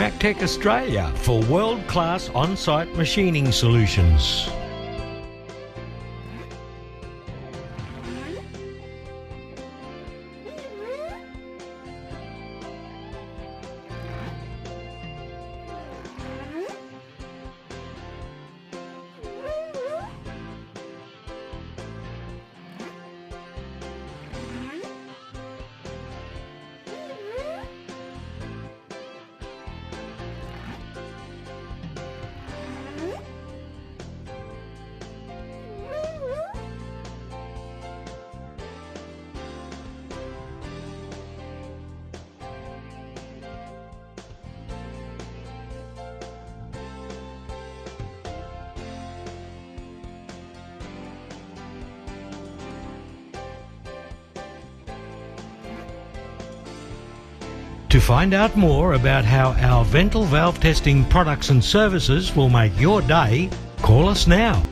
Mactech Australia for world-class on-site machining solutions. To find out more about how our Ventil Valve Testing products and services will make your day, call us now.